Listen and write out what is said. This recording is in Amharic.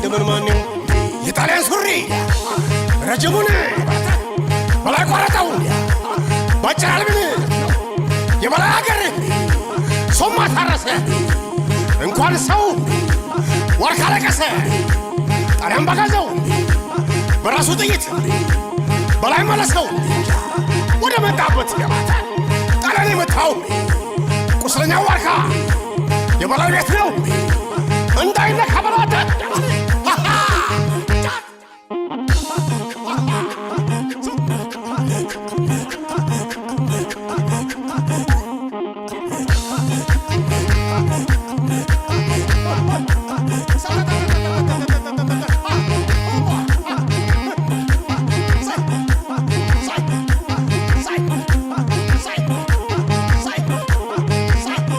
ደመንማኔው የጣሊያን ሱሪ ረጅሙን በላይ ቆረጠው ባጭራልብን የበላይ ሀገር ሶማ ታረሰ እንኳን ሰው ወርካ ለቀሰ ጣሊያን በጋዘው በራሱ ጥይት በላይ መለሰው ወደ መጣበት ጣሊያን የመታው ቁስለኛው ዋርካ የበላይ ቤት ነው